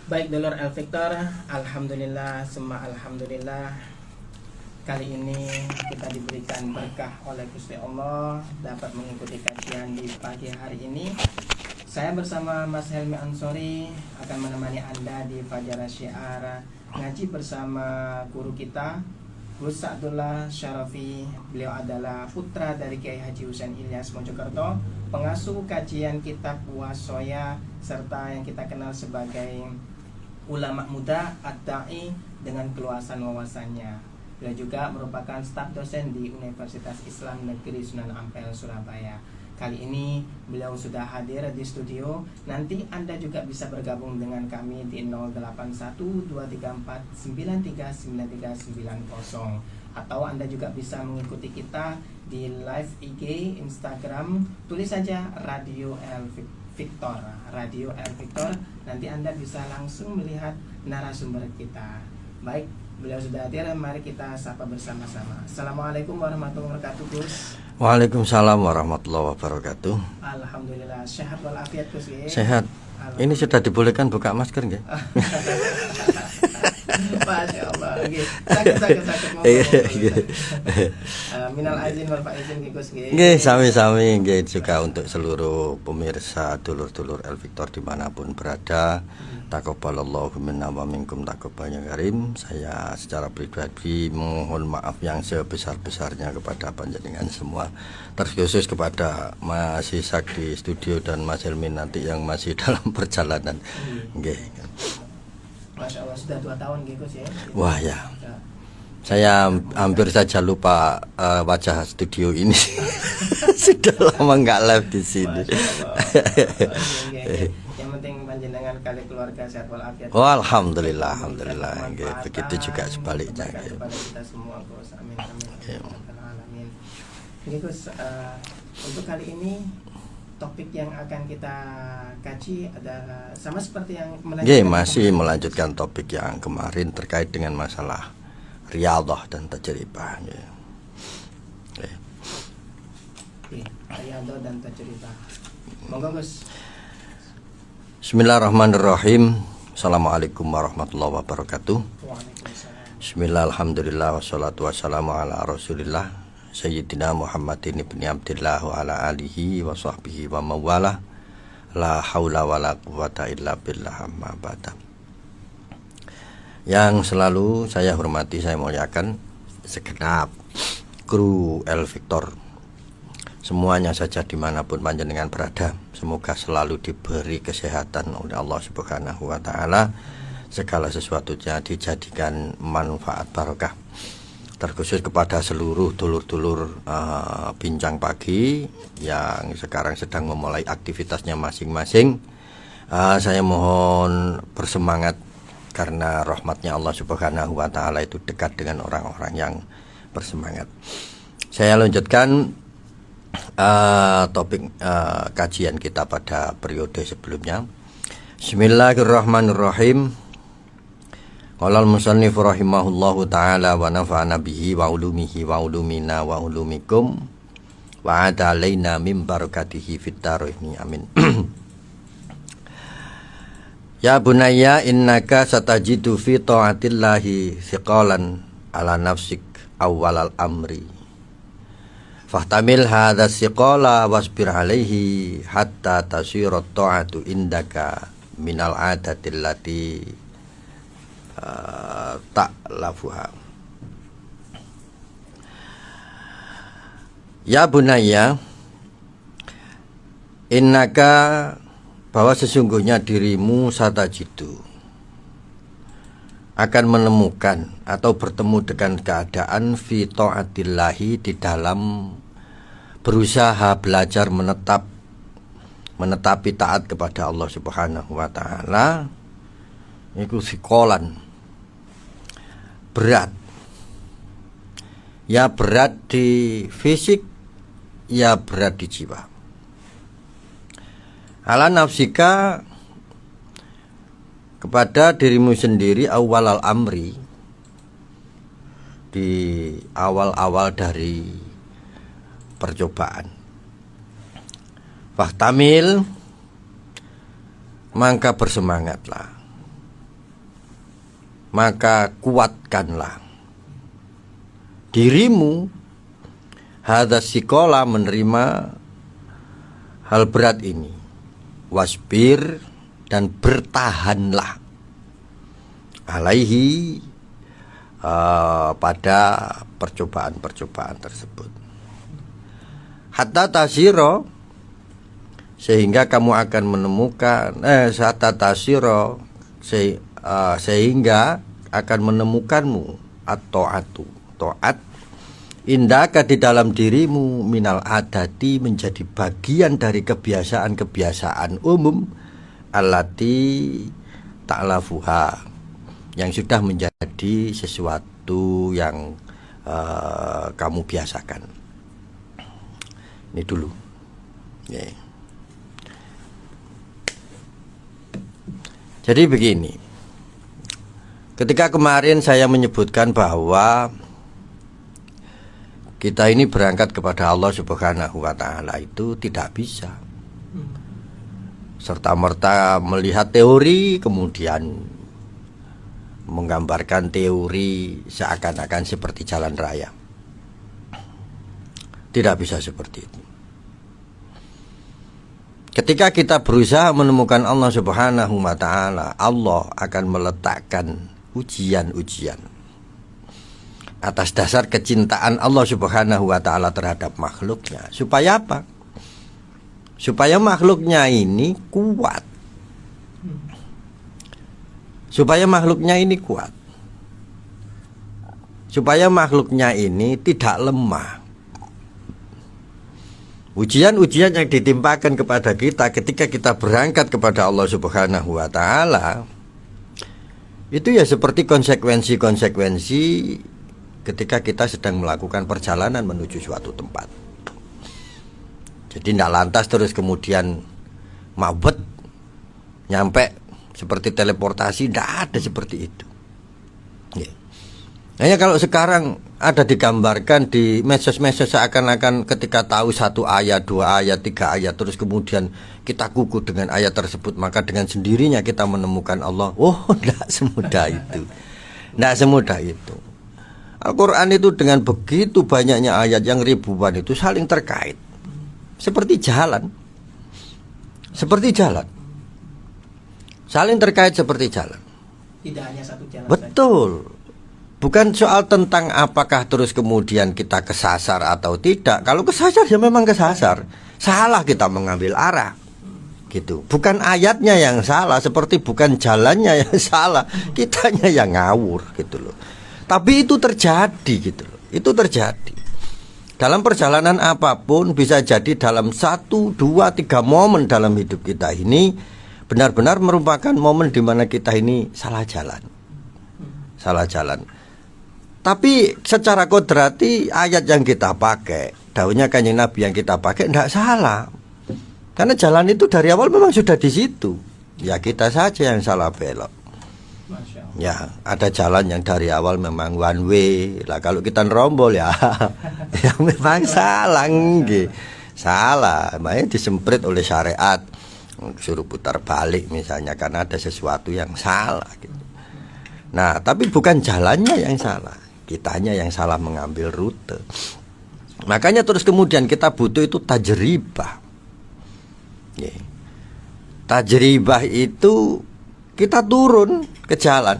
Baik dulur El Victor, alhamdulillah, semua alhamdulillah. Kali ini kita diberikan berkah oleh Gusti Allah dapat mengikuti kajian di pagi hari ini. Saya bersama Mas Helmi Ansori akan menemani Anda di Fajar Syiar ngaji bersama guru kita Gus Sa'dullah Syarafi. Beliau adalah putra dari Kiai Haji Husain Ilyas Mojokerto, pengasuh kajian kitab Wasoya, serta yang kita kenal sebagai ulama muda ad-da'i dengan keluasan wawasannya. Beliau juga merupakan staf dosen di Universitas Islam Negeri Sunan Ampel, Surabaya. Kali ini beliau sudah hadir di studio. Nanti Anda juga bisa bergabung dengan kami di 081234939390, atau Anda juga bisa mengikuti kita di live IG Instagram. Tulis saja Radio El Victor, Radio El Victor. Nanti Anda bisa langsung melihat narasumber kita. Baik, beliau sudah hadir, mari kita sapa bersama-sama. Assalamualaikum warahmatullahi wabarakatuh, Gus. Waalaikumsalam warahmatullahi wabarakatuh. Alhamdulillah, sehat walafiat, Gus. Sehat. Ini sudah dibolehkan buka masker nggih? Masya Allah. Sakit. Minal aizin wal faizin, Gus. Nggih, sami-sami nggih juga untuk seluruh pemirsa dulur-dulur El Victor dimanapun berada. Taqabbalallahu minna wa minkum taqabbalan karim. Saya secara pribadi mohon maaf yang sebesar-besarnya kepada panjenengan semua, terkhusus kepada Mas Isak di studio dan Mas Helmi nanti yang masih dalam perjalanan. Nggih. Masya Allah, sudah 2 tahun Gus ya. Wah ya. Saya hampir saja lupa wajah studio ini. Sudah lama nggak live di sini. Yang penting panjenengan kali keluarga sehat walafiat. Oh, alhamdulillah. Begitu juga sebaliknya. Kepada kita semua, Gus. Amin. Alamin. Ini Gus, untuk kali ini topik yang akan kita kaji adalah sama seperti yang masih melanjutkan topik yang kemarin terkait dengan masalah riyadhah dan tajribah. Riyadhah dan tajribah. Monggo, Gus. Bismillahirrahmanirrahim. Assalamualaikum warahmatullahi wabarakatuh. Waalaikumsalam. Bismillah, alhamdulillah, wassalatu wassalamu ala rasulillah Sayyidina Muhammadin ibni Abdillah wa ala alihi wa sahbihi wa mawalah. La haula wa la quwata illa billah, amma ba'da. Yang selalu saya hormati, saya muliakan segenap kru El Victor, semuanya saja dimanapun panjenengan berada, semoga selalu diberi kesehatan oleh Allah Subhanahu wa ta'ala, segala sesuatunya dijadikan manfaat barokah. Terkhusus kepada seluruh dulur-dulur bincang pagi yang sekarang sedang memulai aktivitasnya masing-masing. Saya mohon bersemangat karena rahmatnya Allah Subhanahu wa ta'ala itu dekat dengan orang-orang yang bersemangat. Saya lanjutkan topik kajian kita pada periode sebelumnya. Bismillahirrahmanirrahim. Qala al-musannif rahimahullahu ta'ala wa nafa'ana bihi wa ulumihi wa ulumina wa ulumikum wa ada alaina min barakatihi fit dharaini amin. Ya bunayya innaka satajidu fi ta'atillahi thiqalan ala nafsik awwalal amri fahtamil hadha thiqala wasbir alaihi hatta tasira ta'atu indaka minal adatil lati ta'lafuha. Ya bunayya innaka, bahwa sesungguhnya dirimu satajidu akan menemukan atau bertemu dengan keadaan fi ta'atillahi, di dalam berusaha belajar menetapi taat kepada Allah Subhanahu wa ta'ala. Itu sikolan, berat, ya berat di fisik, ya berat di jiwa. Ala nafsika, kepada dirimu sendiri, awal al-amri, di awal-awal dari percobaan. Fahtamil, maka bersemangatlah. maka kuatkanlah dirimu hadza sikola, menerima hal berat ini. Wasbir, dan bertahanlah alaihi, pada percobaan-percobaan tersebut. Hatta tasiro, sehingga kamu akan menemukan hatta tasiro, sehingga akan menemukanmu at-ta'atu, taat, indaka, di dalam dirimu, minal adati, menjadi bagian dari kebiasaan-kebiasaan umum, allati ta'lafuha, yang sudah menjadi sesuatu yang kamu biasakan. Ini dulu. Yeah. Jadi begini, ketika kemarin saya menyebutkan bahwa kita ini berangkat kepada Allah Subhanahu wa Ta'ala itu tidak bisa serta-merta melihat teori kemudian menggambarkan teori seakan-akan seperti jalan raya. Tidak bisa seperti itu. Ketika kita berusaha menemukan Allah Subhanahu wa Ta'ala, Allah akan meletakkan ujian-ujian atas dasar kecintaan Allah Subhanahu wa Ta'ala terhadap makhluknya. Supaya apa? Supaya makhluknya ini kuat. Supaya makhluknya ini kuat. Supaya makhluknya ini tidak lemah. Ujian-ujian yang ditimpakan kepada kita ketika kita berangkat kepada Allah Subhanahu wa Ta'ala, itu ya seperti konsekuensi-konsekuensi ketika kita sedang melakukan perjalanan menuju suatu tempat. Jadi tidak lantas terus kemudian mabet nyampe seperti teleportasi, tidak ada seperti itu. Hanya kalau sekarang ada digambarkan di medsos-medsos seakan-akan ketika tahu satu ayat, dua ayat, tiga ayat, terus kemudian kita kukuh dengan ayat tersebut, maka dengan sendirinya kita menemukan Allah. Oh, tidak semudah itu. Tidak semudah itu. Al-Quran itu dengan begitu banyaknya ayat yang ribuan itu saling terkait. Seperti jalan. Seperti jalan. Saling terkait seperti jalan. Tidak hanya satu jalan. Betul. Bukan soal tentang apakah terus kemudian kita kesasar atau tidak. Kalau kesasar ya memang kesasar. Salah kita mengambil arah. Gitu. Bukan ayatnya yang salah, seperti bukan jalannya yang salah, kitanya yang ngawur gitu loh. Tapi itu terjadi gitu loh. Itu terjadi. Dalam perjalanan apapun bisa jadi dalam 1, 2, 3 momen dalam hidup kita ini benar-benar merupakan momen di mana kita ini salah jalan. Salah jalan. Tapi secara kodrati ayat yang kita pakai, daunnya Kanjeng Nabi yang kita pakai tidak salah. Karena jalan itu dari awal memang sudah di situ. Ya kita saja yang salah belok. Ya, ada jalan yang dari awal memang one way. Lah kalau kita nerombol ya ya memang salah nggih. Salah, makanya disemprit oleh syariat. Suruh putar balik misalnya karena ada sesuatu yang salah gitu. Nah, tapi bukan jalannya yang salah. Kitanya yang salah mengambil rute. Makanya terus kemudian kita butuh itu tajribah. Tajribah itu kita turun ke jalan.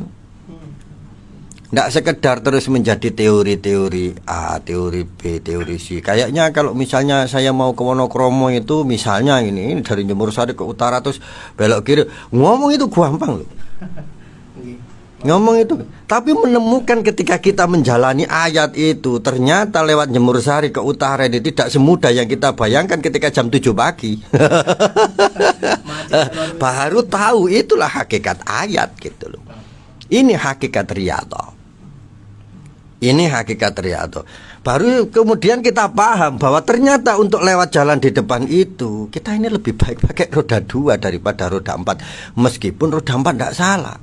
Tidak sekedar terus menjadi teori-teori A, teori B, teori C. Kayaknya kalau misalnya saya mau ke Wonokromo itu, misalnya ini dari Jemur Sari ke utara terus belok kiri, ngomong itu gampang loh. Ngomong itu. Tapi menemukan ketika kita menjalani ayat itu, ternyata lewat Jemur Sari ke utara ini tidak semudah yang kita bayangkan ketika jam 7 pagi. Baru tahu itulah hakikat ayat gitu loh. Ini hakikat riyadhah. Ini hakikat riyadhah. Baru kemudian kita paham bahwa ternyata untuk lewat jalan di depan itu kita ini lebih baik pakai roda 2 daripada roda 4. Meskipun roda 4 tidak salah.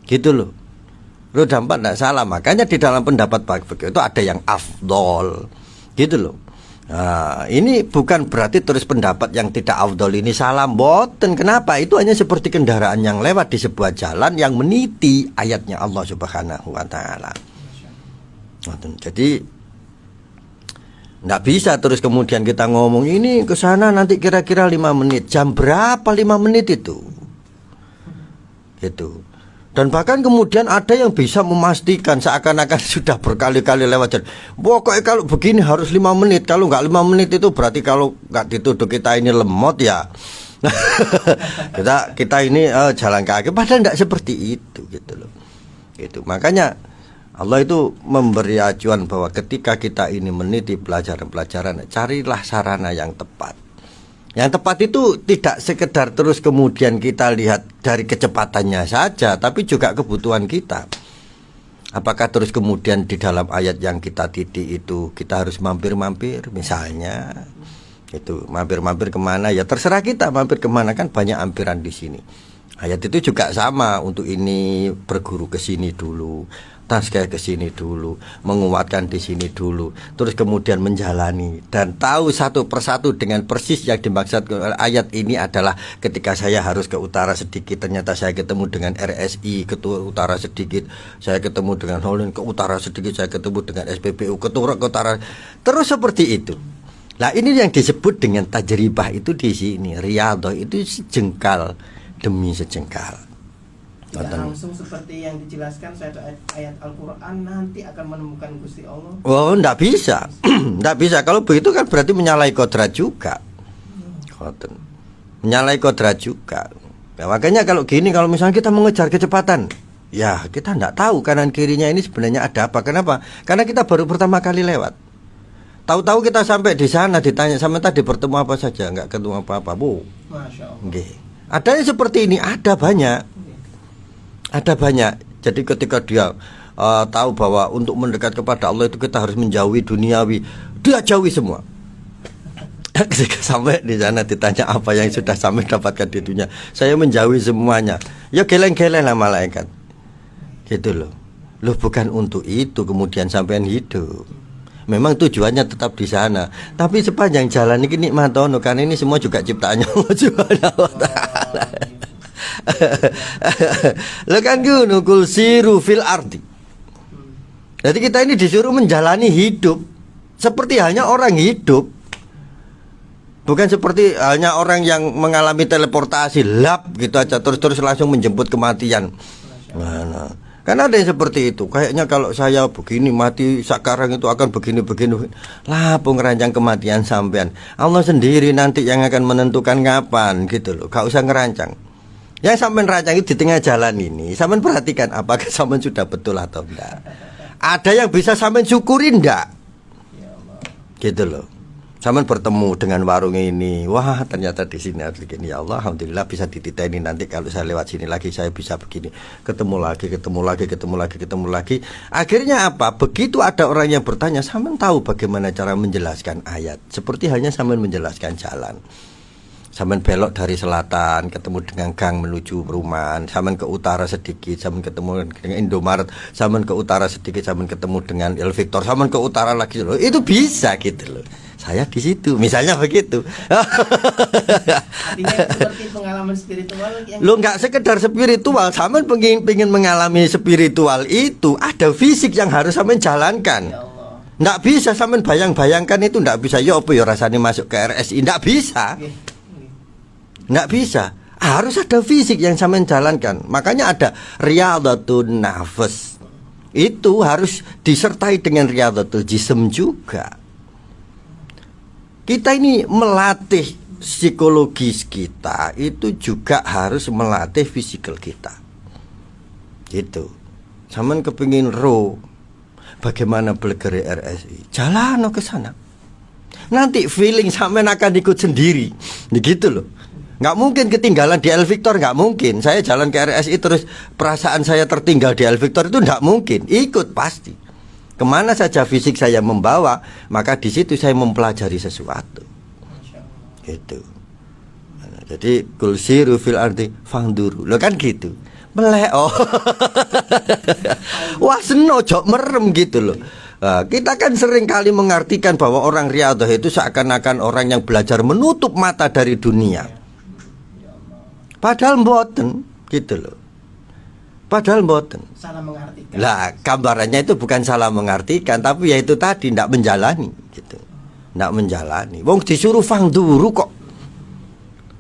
Gitu loh. Roda 4 tidak salah. Makanya di dalam pendapat Pak Fikih itu ada yang afdol. Gitu loh. Nah, ini bukan berarti terus pendapat yang tidak afdol ini salah, mboten. Kenapa? Itu hanya seperti kendaraan yang lewat di sebuah jalan yang meniti ayatnya Allah Subhanahu wa taala. Jadi nggak bisa terus kemudian kita ngomong ini ke sana nanti kira-kira 5 menit. Jam berapa 5 menit itu? Gitu. Dan bahkan kemudian ada yang bisa memastikan seakan-akan sudah berkali-kali lewat jalan. Pokoknya kalau begini harus 5 menit. Kalau nggak 5 menit itu berarti kalau nggak dituduh kita ini lemot ya. kita ini jalan kaki. Padahal nggak seperti itu gitu loh. Gitu. Makanya Allah itu memberi acuan bahwa ketika kita ini meniti pelajaran-pelajaran, carilah sarana yang tepat. Yang tepat itu tidak sekedar terus kemudian kita lihat dari kecepatannya saja, tapi juga kebutuhan kita. Apakah terus kemudian di dalam ayat yang kita titik itu kita harus mampir-mampir misalnya, itu mampir-mampir kemana ya terserah kita mampir kemana, kan banyak ampiran di sini. Ayat itu juga sama, untuk ini berguru ke sini dulu, tasbih ke sini dulu, menguatkan di sini dulu, terus kemudian menjalani dan tahu satu persatu dengan persis yang dimaksud ayat ini adalah ketika saya harus ke utara sedikit ternyata saya ketemu dengan RSI ke utara sedikit, saya ketemu dengan Holland ke utara sedikit, saya ketemu dengan SPBU ke utara, terus seperti itu. Nah, ini yang disebut dengan tajribah itu di sini, riyadhah itu sejengkal demi sejengkal. Tidak langsung seperti yang dijelaskan ayat Al-Quran nanti akan menemukan Gusti Allah. Oh, enggak bisa. Enggak bisa. Kalau begitu kan berarti menyalahi kodrat juga. Menyalahi kodrat juga. Nah, makanya kalau gini, kalau misalnya kita mengejar kecepatan, ya kita enggak tahu kanan kirinya ini sebenarnya ada apa. Kenapa? Karena kita baru pertama kali lewat. Tahu-tahu kita sampai di sana ditanya sama tadi bertemu apa saja, enggak ketemu apa-apa. Bu. Masya Allah. Okay. Ada yang seperti ini, ada banyak. Ada banyak. Jadi ketika dia tahu bahwa untuk mendekat kepada Allah itu kita harus menjauhi duniawi, dia jauhi semua. Ketika sampai di sana ditanya apa yang sudah sampai dapatkan di dunia, saya menjauhi semuanya. Ya geleng-geleng lah malaikat. Gitu loh. Loh, bukan untuk itu kemudian sampean hidup. Memang tujuannya tetap di sana, tapi sepanjang jalan ini nikmat ono, karena ini semua juga ciptaannya Allah Subhanahu wa taala. Lah kan ngono, kul siru fil ardi. Jadi kita ini disuruh menjalani hidup seperti hanya orang hidup. Bukan seperti hanya orang yang mengalami teleportasi lap gitu aja terus langsung menjemput kematian. Mana? Karena ada yang seperti itu. Kayaknya kalau saya begini mati sekarang itu akan begini. Lah pengerancang kematian sampean. Allah sendiri nanti yang akan menentukan kapan gitu loh. Gak usah ngerancang. Yang sampean rancang itu di tengah jalan ini, sampean perhatikan apakah sampean sudah betul atau enggak. Ada yang bisa sampean syukurin enggak? Gitu loh. Sampean bertemu dengan warung ini, wah ternyata di sini harus begini, ya Allah, alhamdulillah bisa dititeni nanti kalau saya lewat sini lagi saya bisa begini. Ketemu lagi. Akhirnya apa? Begitu ada orang yang bertanya, sampean tahu bagaimana cara menjelaskan ayat? Seperti hanya sampean menjelaskan jalan. Sampean belok dari selatan, ketemu dengan gang menuju perumahan, sampean ke utara sedikit, sampean ketemu dengan Indomaret, sampean ke utara sedikit, sampean ketemu dengan El Victor, sampean ke utara lagi, loh. Itu bisa gitu loh. Saya di situ, misalnya begitu. Artinya seperti pengalaman spiritual yang Lo nggak sekedar spiritual, sampean pengen mengalami spiritual itu ada fisik yang harus sampean jalankan. ya Allah. Nggak bisa sampean bayang-bayangkan itu, nggak bisa. Ya apa ya rasanya masuk ke RSI, nggak bisa. Nggak bisa. Harus ada fisik yang sampean jalankan. Makanya ada riyadhatun nafas. Itu harus disertai dengan riyadhatul jism juga. Kita ini melatih psikologis kita, itu juga harus melatih fisikal kita. Gitu. Sampean kepingin bagaimana belegere RSI, jalan ke sana. Nanti feeling sampean akan ikut sendiri. Gitu loh. Nggak mungkin ketinggalan di El Victor, nggak mungkin. Saya jalan ke RSI terus perasaan saya tertinggal di El Victor, itu nggak mungkin. Ikut pasti. Kemana saja fisik saya membawa, maka di situ saya mempelajari sesuatu. Gitu. Jadi kul siru fil ardi fangduru. Lo kan gitu. Melek. Oh. Wah seno jok merem gitu loh. Kita kan sering kali mengartikan bahwa orang riyadhah itu seakan-akan orang yang belajar menutup mata dari dunia. Padahal mboten, gitu loh. Padahal mboten. Salah mengartikan. Lah, gambarannya itu bukan salah mengartikan, tapi ya itu tadi ndak menjalani, gitu. Ndak menjalani. Wong disuruh fangduru kok.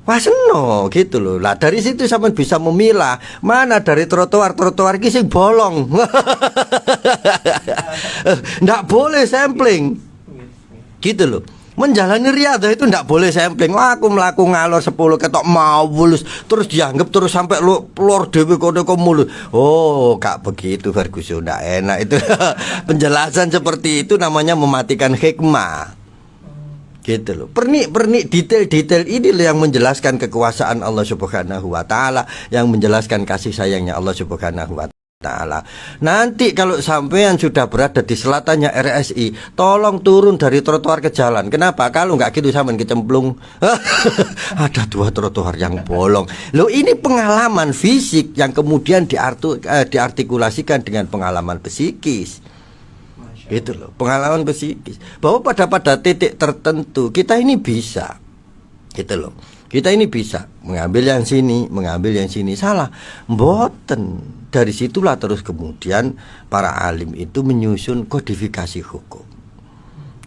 Wah seno gitu loh. Lah dari situ sampean bisa memilah mana dari trotoar iki sing bolong. Ndak boleh sampling. Gitu loh. Menjalani riyadhah itu ndak boleh sampling. Wah, aku mlaku ngalor 10 ketok mau bulus terus dianggap terus sampai lor dhewe kode mulut. Oh, gak begitu Ferguson, ndak enak itu. Penjelasan seperti itu namanya mematikan hikmah. Gitu loh. Pernik detail-detail ini loh yang menjelaskan kekuasaan Allah Subhanahu wa taala, yang menjelaskan kasih sayangnya Allah Subhanahu wa taala. Nanti kalau sampean sudah berada di selatannya RSI, tolong turun dari trotoar ke jalan. Kenapa? Kalau nggak gitu sampean kecemplung. Ada 2 trotoar yang bolong. Loh, ini pengalaman fisik yang kemudian diartikulasikan dengan pengalaman psikis. Gitu loh, pengalaman psikis bahwa pada titik tertentu kita ini bisa, gitu loh, kita ini bisa mengambil yang sini salah, mboten. Dari situlah terus kemudian para alim itu menyusun kodifikasi hukum.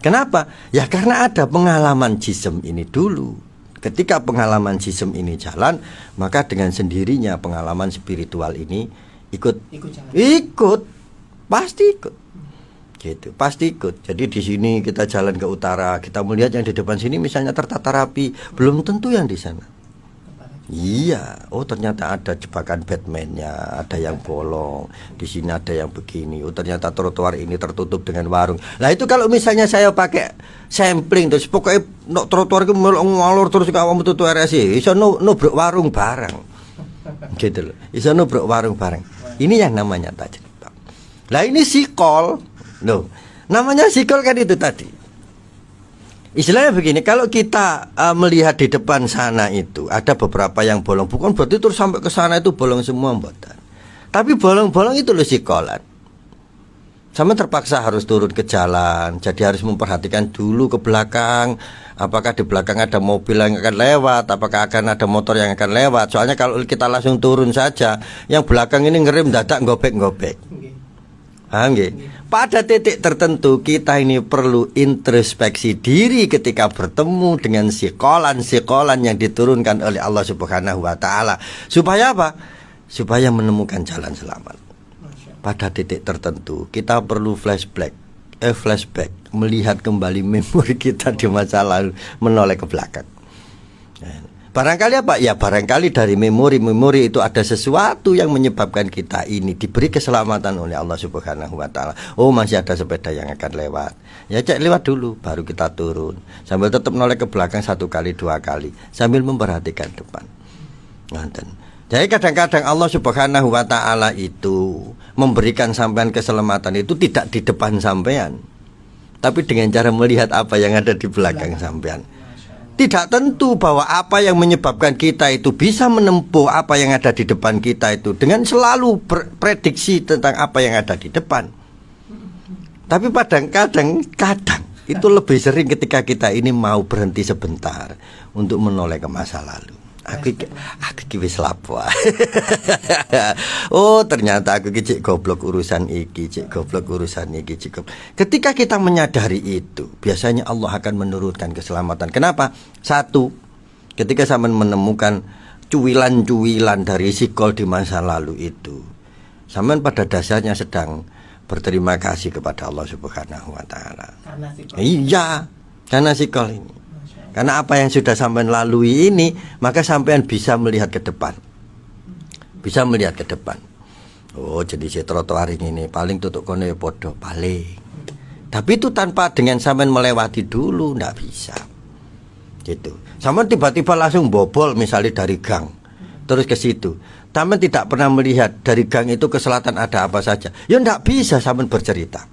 Kenapa? Ya karena ada pengalaman jism ini dulu. Ketika pengalaman jism ini jalan, maka dengan sendirinya pengalaman spiritual ini ikut, pasti ikut. Gitu, pasti ikut. Jadi di sini kita jalan ke utara, kita melihat yang di depan sini misalnya tertata rapi, belum tentu yang di sana. Iya, oh ternyata ada jebakan Batman-nya, ada yang bolong, di sini ada yang begini. Oh ternyata trotoar ini tertutup dengan warung. Nah itu kalau misalnya saya pakai sampling terus pokoknya trotoar itu ngalor terus kamu tutup RSI, iso nubruk warung barang. Gitu loh. Iso nubruk warung barang. Ini yang namanya tajribah. Lah ini sikol. Loh, namanya sikol kan itu tadi. Istilahnya begini, kalau kita melihat di depan sana itu ada beberapa yang bolong, bukan berarti terus sampai ke sana itu bolong semua, mboten. Tapi bolong-bolong itu loh sikolan. Sama terpaksa harus turun ke jalan, jadi harus memperhatikan dulu ke belakang. Apakah di belakang ada mobil yang akan lewat, apakah akan ada motor yang akan lewat. Soalnya kalau kita langsung turun saja, yang belakang ini ngerem dadak ngobek-ngobek. Pada titik tertentu kita ini perlu introspeksi diri ketika bertemu dengan sikolan yang diturunkan oleh Allah Subhanahu wa taala. Supaya apa? Supaya menemukan jalan selamat. Pada titik tertentu kita perlu flashback, melihat kembali memori kita di masa lalu, menoleh ke belakang. Barangkali apa? Ya barangkali dari memori itu ada sesuatu yang menyebabkan kita ini diberi keselamatan oleh Allah Subhanahu wa taala. Oh, masih ada sepeda yang akan lewat. Ya cek lewat dulu baru kita turun. Sambil tetap noleh ke belakang 1 kali 2 kali sambil memperhatikan depan. Nonton. Jadi kadang-kadang Allah Subhanahu wa taala itu memberikan sampean keselamatan itu tidak di depan sampean, tapi dengan cara melihat apa yang ada di belakang sampean. Tidak tentu bahwa apa yang menyebabkan kita itu bisa menempuh apa yang ada di depan kita itu dengan selalu berprediksi tentang apa yang ada di depan. Tapi kadang itu lebih sering ketika kita ini mau berhenti sebentar untuk menoleh ke masa lalu. Aku wis lapo. Oh, ternyata aku cek goblok urusan iki, cek goblok urusan iki, cek. Ketika kita menyadari itu, biasanya Allah akan menurunkan keselamatan. Kenapa? 1, ketika sampean menemukan cuwilan-cuwilan dari sikol di masa lalu itu, sampean pada dasarnya sedang berterima kasih kepada Allah Subhanahu wa taala. Iya, karena sikol ini. Karena apa yang sudah sampean lalui ini, maka sampean bisa melihat ke depan. Bisa melihat ke depan. Oh, jadi si trotoar ini paling tutup kono ya podo, paling. Tapi itu tanpa dengan sampean melewati dulu, ndak bisa. Gitu. Sampean tiba-tiba langsung bobol misalnya dari gang, terus ke situ. Sampean tidak pernah melihat dari gang itu ke selatan ada apa saja. Ya ndak bisa sampean bercerita.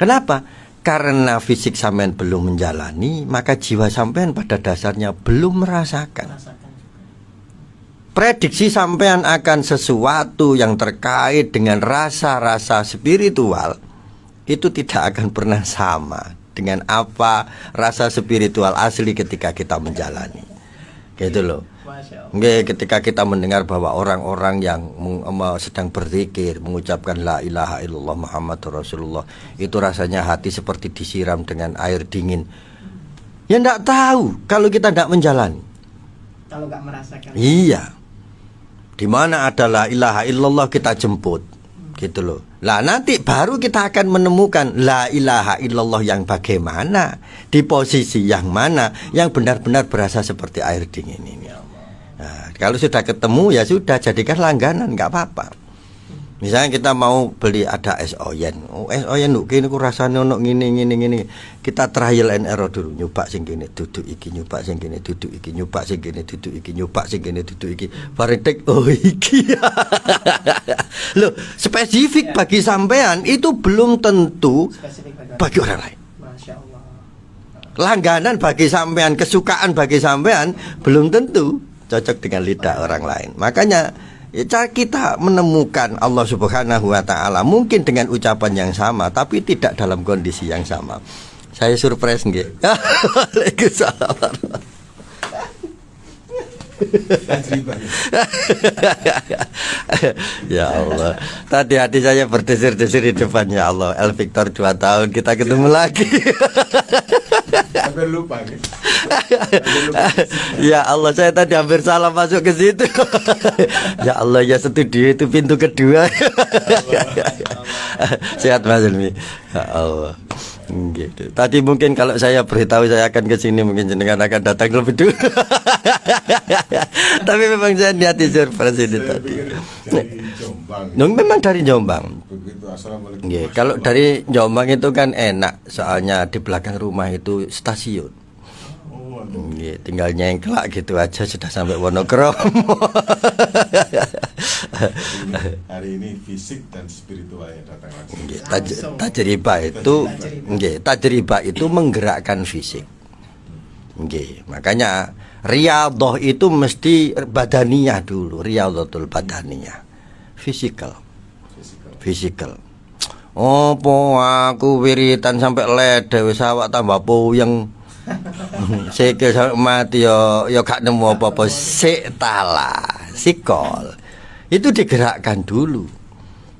Kenapa? Karena fisik sampean belum menjalani, maka jiwa sampean pada dasarnya belum merasakan. Prediksi sampean akan sesuatu yang terkait dengan rasa-rasa spiritual itu tidak akan pernah sama dengan apa rasa spiritual asli ketika kita menjalani. Gitu loh. Nggih, ketika kita mendengar bahwa orang-orang yang sedang berzikir, mengucapkan la ilaha illallah Muhammadur Rasulullah, itu rasanya hati seperti disiram dengan air dingin. Ya enggak tahu kalau kita enggak menjalani. Kalau enggak merasakan. Iya. Di mana ada la ilaha illallah kita jemput. Gitu loh. Lah nanti baru kita akan menemukan la ilaha illallah yang bagaimana, di posisi yang mana, yang benar-benar berasa seperti air dingin ini. Nah, kalau sudah ketemu ya sudah, jadikan langganan, nggak apa-apa. Misalnya kita mau beli ada es oyen, es oyen nuk kini ku rasanya nuk gini. Kita trial and error dulu, nyoba sing gini duduk iki, nyoba sing gini duduk iki, nyoba sing gini duduk iki, nyoba sing gini duduk iki. Bareng tek, oh iki. Loh, spesifik bagi sampean itu belum tentu bagi orang lain. Masya Allah. Langganan bagi sampean, kesukaan bagi sampean belum tentu cocok dengan lidah orang lain. Makanya cara kita menemukan Allah Subhanahu wa taala mungkin dengan ucapan yang sama tapi tidak dalam kondisi yang sama. Saya surprise nggih. Waalaikumsalam. Ya Allah, tadi hati saya berdesir-desir di depannya Allah. El Victor 2 tahun kita ketemu lagi. Hampir lupa nih. Ya Allah, saya tadi hampir salah masuk ke situ. Ya Allah, ya studio itu pintu kedua. Sehat Mas Helmi. Ya Allah. Gitu. Tadi mungkin kalau saya beritahu saya akan ke sini, mungkin jenengan akan datang lebih dulu. Tapi memang saya niati surprise ini tadi. Dari Jombang. Memang dari Jombang. Begitu, assalamualaikum. Nggih, kalau dari Jombang itu kan enak, soalnya di belakang rumah itu stasiun. Oh, aduh. Nggih, tinggal nyengklak gitu aja sudah sampai Wonokromo. Hari ini fisik dan spiritual yang datang langsung. Nggih, tajribah itu nggih, tajribah itu menggerakkan fisik. Nggih, makanya riyadhah itu mesti badaniyah dulu, riyadhatul badaniyah. Physical. Opo aku wiritan sampai lede wis awak tambah puyeng. Sikil sampai mati yo gak nemu apa-apa, sik tala, sikol. Itu digerakkan dulu.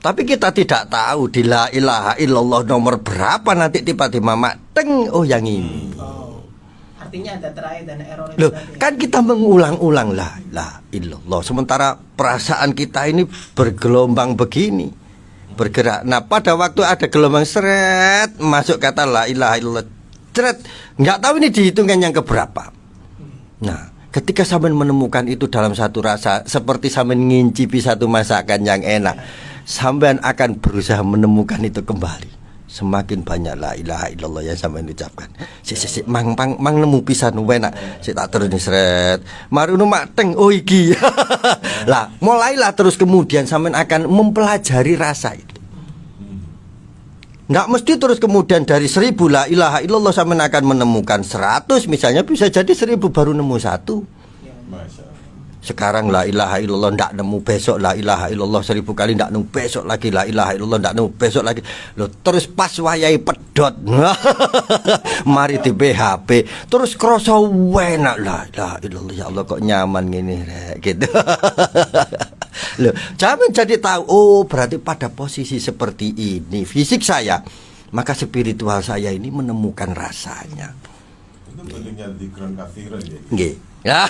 Tapi kita tidak tahu di la ilaha illallah nomor berapa nanti tiba-tiba mateng, oh yang ini. Artinya ada try dan error. Loh, kan kita mengulang-ulang la ilaha illallah. Sementara perasaan kita ini bergelombang begini, bergerak. Nah, pada waktu ada gelombang seret masuk kata la ilaha illallah, seret, nggak tahu ini dihitungkan yang keberapa. Nah, ketika sampean menemukan itu dalam satu rasa, seperti sampean ngincipi satu masakan yang enak, sampean akan berusaha menemukan itu kembali. Semakin banyak la ilaha illallah yang sampean ucapkan. Mang nemu pisan enak. Sik tak terus sret. Marunu mateng, oh iki. Lah, mulailah terus kemudian sampean akan mempelajari rasa itu. Nggak mesti terus kemudian dari 1000 la ilaha illallah sampean akan menemukan 100, misalnya bisa jadi 1000 baru nemu 1. Masya Allah. Sekarang la ilaha illallah ndak nemu, besok la ilaha illallah 1000 kali ndak nemu, besok lagi la ilaha illallah ndak nemu, besok lagi. Loh, terus pas wayahe pedot. Mari di PHP, terus krasa enak la ilaha illallah, ya Allah kok nyaman gini rek gitu. Loh, jangan jadi tahu, oh berarti pada posisi seperti ini fisik saya, maka spiritual saya ini menemukan rasanya. Itu bentuknya dzikran katsiran ya. Nggih. Ya.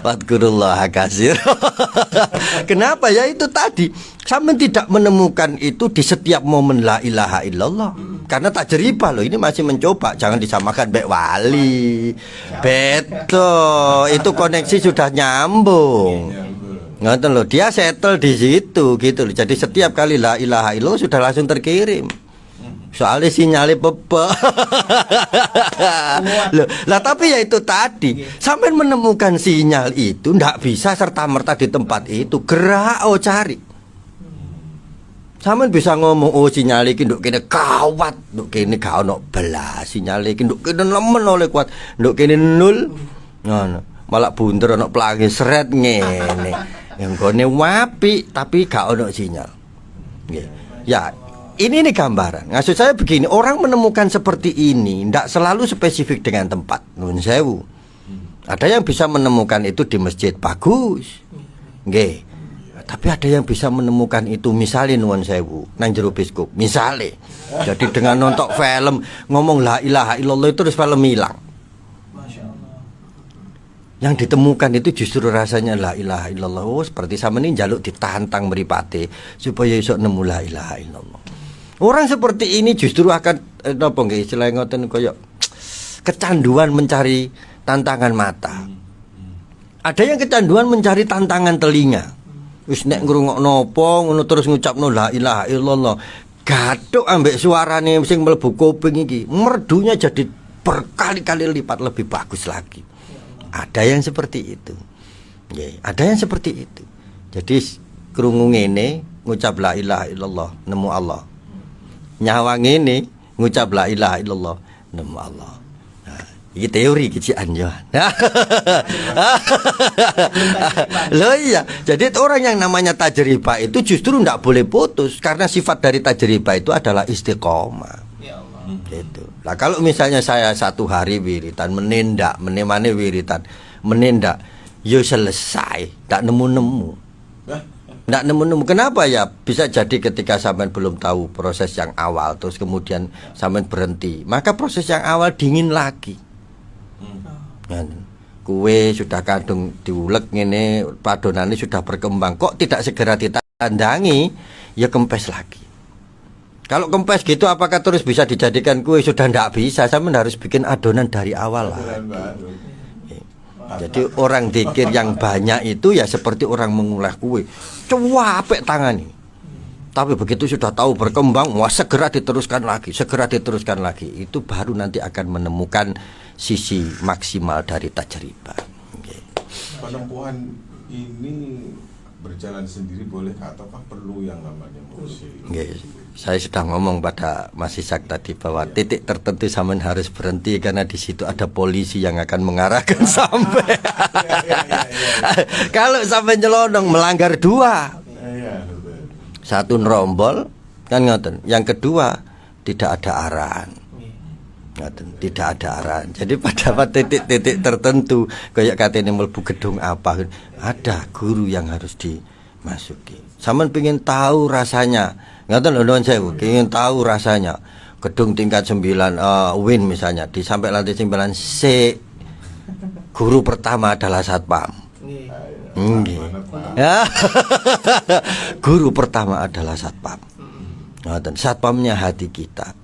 Wadkurullah kasir. Kenapa ya itu tadi? Sampai tidak menemukan itu di setiap momen la ilaha illallah. Karena tajribah loh, ini masih mencoba, jangan disamakan baik wali. Beto, itu koneksi sudah nyambung. Ngoten loh, dia settle di situ gitu loh. Jadi setiap kali la ilaha illallah sudah langsung terkirim. Soalnya sinyalnya bebek. Lah tapi ya itu tadi, sampai menemukan sinyal itu ndak bisa serta-merta di tempat itu, gerak cari. Sampeyan bisa ngomong, oh sinyal iki nduk kene kawat, nduk kene gak ono belas, sinyal iki nduk kene nemen oleh kuat, nduk kene nul. Ngono. Malah bunder ono pelangi seret ngene. Yang gone wapi tapi gak ono sinyal. Nggih. Ya, ini gambaran. Maksud saya begini, orang menemukan seperti ini tidak selalu spesifik dengan tempat. Nun sewu. Ada yang bisa menemukan itu di masjid, bagus. Nggih. Tapi ada yang bisa menemukan itu misalnya nuwun sewu nang jero bioskop. Misale. Jadi dengan nonton film ngomong la ilaha illallah itu terus film hilang. Masya Allah. Yang ditemukan itu justru rasanya la ilaha illallah. Oh, seperti sama ini njaluk ditantang mripate supaya iso nemu la ilaha illallah. Orang seperti ini justru akan napa nggih istilah ngoten kaya kecanduan mencari tantangan mata. Ada yang kecanduan mencari tantangan telinga. Wis nek ngrungokno apa ngono terus ngucapno la ilaha illallah. Gathuk ambek suarane sing mlebu kuping iki, merdunya jadi berkali-kali lipat lebih bagus lagi. Ada yang seperti itu. Nggih, ada yang seperti itu. Jadi krungu ngene ngucap la ilaha illallah nemu Allah. Nyawa ngene ngucap la ilaha illallah nemu Allah. Ini teori kecian ya. Loh iya. Jadi orang yang namanya tajribah itu justru tidak boleh putus karena sifat dari tajribah itu adalah istiqomah. Ya Allah. Gitu. Nah kalau misalnya saya satu hari wiritan menindak, menemani wiritan, menindak, yo selesai, tak nemu-nemu. Nggak nemu-nemu. Kenapa ya? Bisa jadi ketika sampean belum tahu proses yang awal, terus kemudian sampean berhenti, maka proses yang awal dingin lagi. Kue sudah kadung diulek ngene, padonane sudah berkembang, kok tidak segera ditandangi, ya kempes lagi. Kalau kempes gitu apakah terus bisa dijadikan kue? Sudah tidak bisa, sampean harus bikin adonan dari awal lah. Jadi orang zikir yang banyak itu ya seperti orang mengulah kue, cuapek tangani. Tapi begitu sudah tahu berkembang, wah segera diteruskan lagi, segera diteruskan lagi. Itu baru nanti akan menemukan sisi maksimal dari tajribah. Okay. Penemuan ini berjalan sendiri boleh ataukah perlu yang namanya mursyid? Okay. Saya sudah ngomong pada Mas Ishak tadi bahwa titik tertentu sampean harus berhenti karena di situ ada polisi yang akan mengarahkan sampai. Kalau sampai nyelonong melanggar dua. Satu nerombol kan ngoten. Yang kedua tidak ada arahan. Ngoten, tidak ada arahan. Jadi pada titik-titik tertentu kayak katanya mlebu gedung apa, ada guru yang harus dimasuki. Sampeyan pengen tahu rasanya. Ngoten lho nuwun sewu, pengen tahu rasanya. Gedung tingkat 9 Win misalnya, di sampai lantai 9 C. Guru pertama adalah satpam. Ya. Guru pertama adalah satpam. Satpamnya hati kita.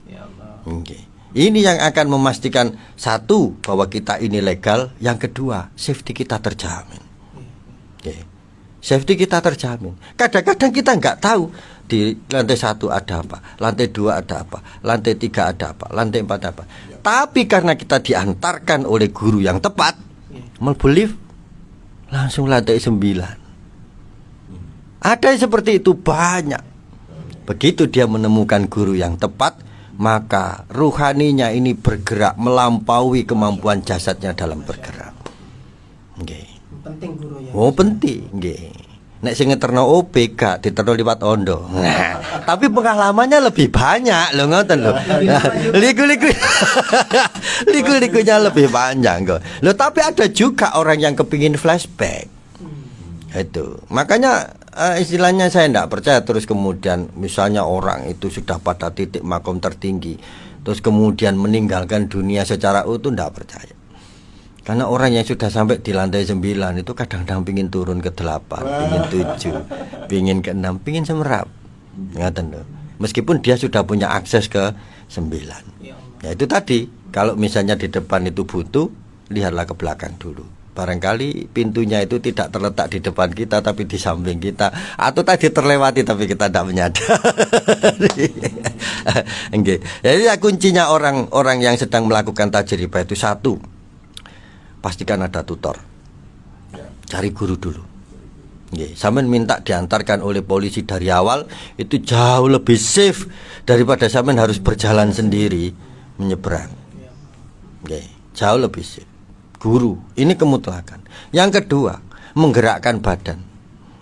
Ini yang akan memastikan satu bahwa kita ini legal, yang kedua safety kita terjamin. Safety kita terjamin. Kadang-kadang kita nggak tahu di lantai 1 ada apa, lantai 2 ada apa, lantai 3 ada apa, lantai 4 ada apa. Tapi karena kita diantarkan oleh guru yang tepat, mlebu lift langsung lantai 9. Ada yang seperti itu banyak. Begitu dia menemukan guru yang tepat, maka ruhaninya ini bergerak melampaui kemampuan jasadnya dalam bergerak. Nggih. Penting guru ya. Oh, penting, nggih. Nek sing ngeterno OBK diterno liwat ondo. Nah, tapi pengalamannya lebih banyak lho ngoten lho. Liku-likunya lebih panjang kok. Loh, tapi ada juga orang yang kepingin flashback. Itu. Makanya istilahnya saya tidak percaya terus kemudian misalnya orang itu sudah pada titik makom tertinggi terus kemudian meninggalkan dunia secara utuh, tidak percaya. Karena orang yang sudah sampai di lantai 9 itu kadang-kadang pingin turun ke 8, pingin 7, pingin ke 6, pingin semerap. Ngaten loh. Meskipun dia sudah punya akses ke 9. Ya itu tadi, kalau misalnya di depan itu butuh, lihatlah ke belakang dulu. Barangkali pintunya itu tidak terletak di depan kita tapi di samping kita, atau tadi terlewati tapi kita tidak menyadari. Okay. Jadi ya, kuncinya orang yang sedang melakukan tajribah itu satu, pastikan ada tutor. Cari guru dulu. Okay. Sampean minta diantarkan oleh polisi dari awal itu jauh lebih safe daripada sampean harus berjalan sendiri menyeberang. Okay. Jauh lebih safe. Guru, ini kemutlakan. Yang kedua, menggerakkan badan.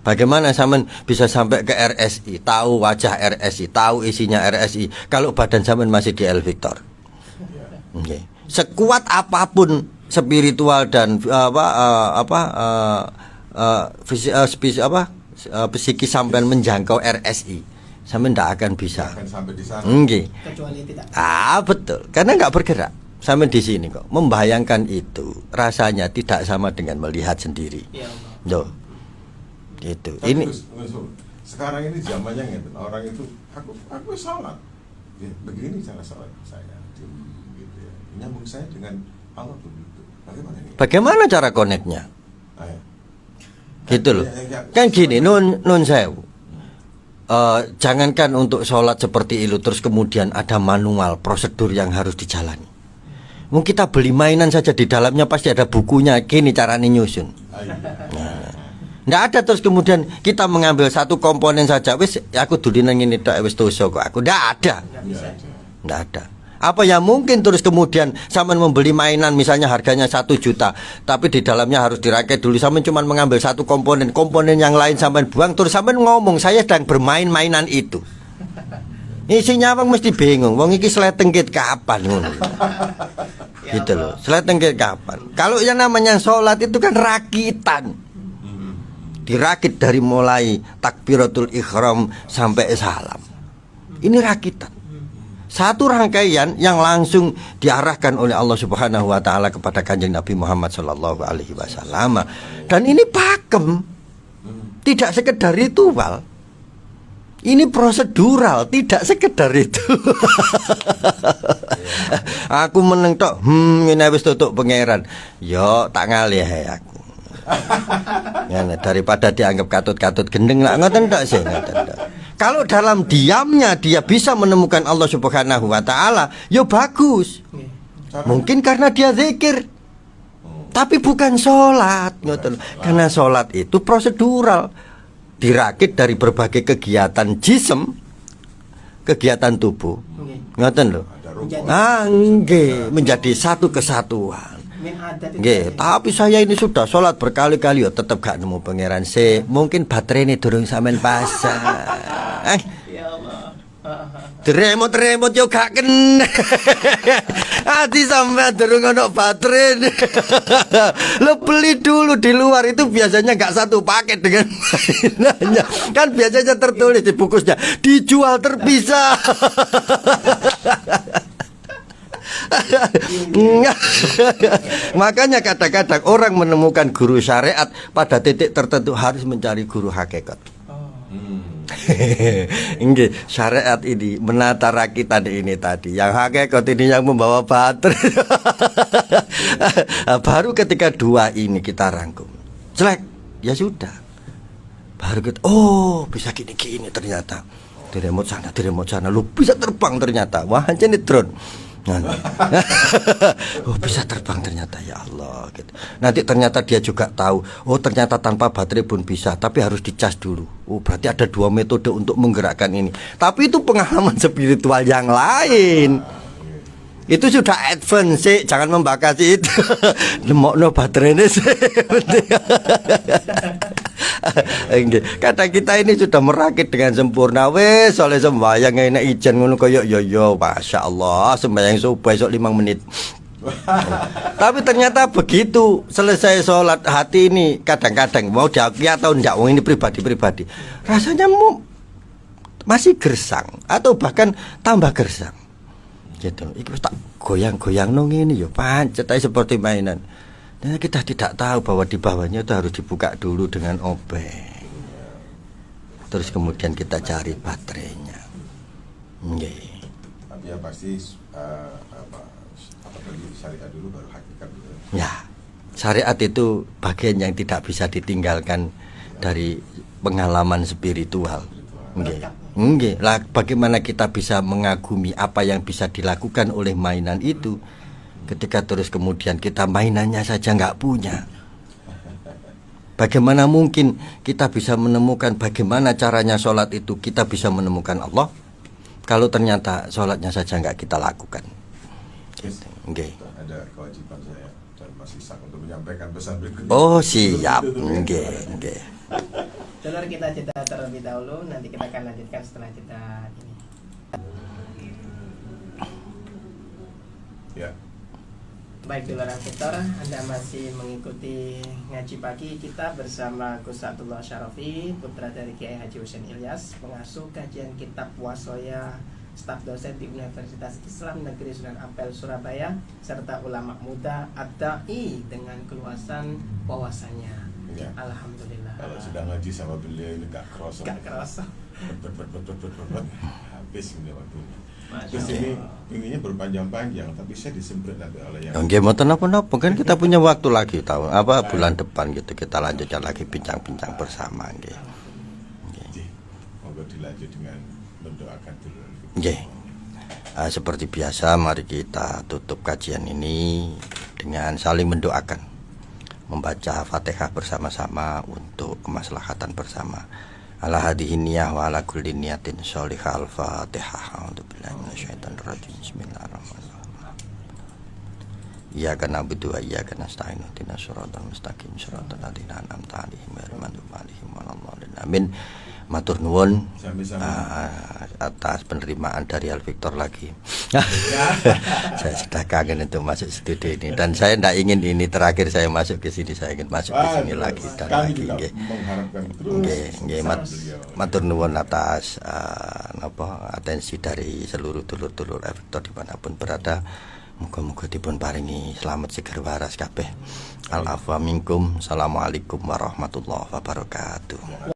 Bagaimana sampean bisa sampai ke RSI, tahu wajah RSI, tahu isinya RSI, kalau badan sampean masih di L Victor? Okay. Sekuat apapun spiritual dan psikis sampean menjangkau RSI, sampean tidak akan bisa. Akan sampai di sana. Okay. Kecuali tidak. Betul, karena nggak bergerak. Sampai di sini kok membayangkan itu rasanya tidak sama dengan melihat sendiri. Ya Allah. Loh, gitu. Tapi Ini sekarang ini zamannya gitu. Orang itu aku sholat. Ya, begini cara sholat saya. Gitu ya. Nyambung saya dengan Allah begitu. Bagaimana ini? bagaimana cara koneknya? Ayo. Gitu loh. Kan gini, nun sewu. Jangankan untuk sholat seperti itu, terus kemudian ada manual prosedur yang harus dijalani. Mungkin kita beli mainan saja, di dalamnya pasti ada bukunya, gini caranya nyusun. Nggak ada terus kemudian kita mengambil satu komponen saja, wis aku dulinan ini tak wis dosa kok aku. Nggak ada. Nggak ada. Apa yang mungkin terus kemudian sampean membeli mainan misalnya harganya 1 juta, tapi di dalamnya harus dirakit dulu, sampean cuma mengambil satu komponen yang lain sampean buang, terus sampean ngomong saya sedang bermain mainan itu. Isinya apa mesti bingung. Wong iki sletengkit kapan ngono. Gitu loh. Sletengkit kapan? Kalau yang namanya sholat itu kan rakitan. Dirakit dari mulai takbiratul ihram sampai salam. Ini rakitan. Satu rangkaian yang langsung diarahkan oleh Allah Subhanahu wa taala kepada Kanjeng Nabi Muhammad sallallahu alaihi wasallam. Dan ini pakem. Tidak sekedar ritual. Ini prosedural, tidak sekedar itu. Aku meneng tok, ini wis tutuk pangeran. Yo tak ngalih aku. Ya, daripada dianggap katut-katut gendeng lah, ngoten tok sih, ngoten tok. Kalau dalam diamnya dia bisa menemukan Allah Subhanahu wa taala, yo bagus. Mungkin karena dia zikir. Tapi bukan sholat, ngoten. Karena sholat itu prosedural. Dirakit dari berbagai kegiatan jism, kegiatan tubuh. Ngoten lho. Menjadi satu kesatuan. Tapi saya ini sudah sholat berkali-kali, tetap gak nemu pangeran. Mungkin baterai ini durung sampean pasang. Ya Allah. Remote yo gak kena. Ati sampean durung ono baterai. Lo beli dulu di luar itu biasanya gak satu paket dengan mainannya. Kan biasanya tertulis di bungkusnya dijual terpisah. Makanya kadang-kadang orang menemukan guru syariat pada titik tertentu harus mencari guru hakikat. Nggih, syariat ini menata rakitan ini tadi. Yang hakikat ini yang membawa baterai. Baru ketika dua ini kita rangkum, jelek, ya sudah. Baru kita, bisa gini-gini ternyata. Di remote sana, lu bisa terbang ternyata. Wah, ini drone. Bisa terbang ternyata, ya Allah gitu. Nanti ternyata dia juga tahu, ternyata tanpa baterai pun bisa, tapi harus dicas dulu. Berarti ada 2 metode untuk menggerakkan ini. Tapi itu pengalaman spiritual yang lain. Itu sudah advance sih, jangan membahas itu. Lemokno baterainya sih. Kata kita ini sudah merakit dengan sempurna. Wes oleh sembahyang enak ijen ngono koyo yo Masya Allah, sembahyang subuh esok 5 menit. Tapi ternyata begitu selesai sholat, hati ini kadang-kadang mau diakui atau enggak, wong ini pribadi rasanya masih gersang atau bahkan tambah gersang. Gitu. Iku tak goyang-goyang nong ini yo pancet seperti mainan. Dan kita tidak tahu bahwa di bawahnya itu harus dibuka dulu dengan obeng. Terus kemudian kita cari baterainya. Tapi ya pasti tadi syariat dulu baru hakikat gitu. Ya, syariat itu bagian yang tidak bisa ditinggalkan dari pengalaman spiritual. Nggih. Lah bagaimana kita bisa mengagumi apa yang bisa dilakukan oleh mainan itu? Ketika terus kemudian kita mainannya saja nggak punya, bagaimana mungkin kita bisa menemukan bagaimana caranya sholat itu kita bisa menemukan Allah kalau ternyata sholatnya saja nggak kita lakukan. Okay. Ada kewajiban saya dan Mas Ishak untuk menyampaikan pesan berikutnya. Oh siap, okay. Dulur, kita jeda terlebih dahulu, nanti kita akan lanjutkan setelah jeda ini. Ya. Baik Dulur Victor, Anda masih mengikuti ngaji pagi kita bersama Gus Abdullah Syarafi, putra dari Kiai Haji Husein Ilyas, pengasuh kajian kitab Wasoya, staf dosen di Universitas Islam Negeri Sunan Ampel Surabaya, serta ulama muda Ad-Da'i dengan keluasan wawasannya. Ya. Alhamdulillah. Kalau sudah ngaji sama beliau ini gak kerasa. Gak kerasa. Habis ini waktunya. Masya Terus ini Allah. inginnya berpanjang-panjang, tapi saya disemprit nanti oleh yang. Nggih mboten napa-napa kan kita punya waktu lagi tahun apa bulan depan gitu kita lanjutkan lagi bincang-bincang bersama nggih. Nggih. Moga dilanjut dengan mendoakan dulu. Nggih. Seperti biasa mari kita tutup kajian ini dengan saling mendoakan. Membaca Fatihah bersama-sama untuk kemaslahatan bersama. Ala hadhihi niyah wa ala kulli niyatin sholihah al-Fatihah. A'udzubillahi minasyaitonir rajim. Bismillahirrahmanirrahim. Iyyaka na'budu wa iyyaka nasta'in. Ihdinas shiratal mustaqim. Shiratal ladzina an'amta 'alaihim ghairil maghdubi 'alaihim waladdallin. Amin. Matur nuwun atas penerimaan dari Al Victor lagi. Saya sudah kangen untuk masuk studio ini dan saya tidak ingin ini terakhir saya masuk ke sini, saya ingin masuk ke sini lagi dan kami lagi. juga mengharapkan terus. Matur nuwun atas atensi dari seluruh dulur-dulur Al Victor dimanapun berada. Muga-muga dipun paringi selamat seger waras kabeh. Al afwa minkum. Assalamualaikum warahmatullahi wabarakatuh.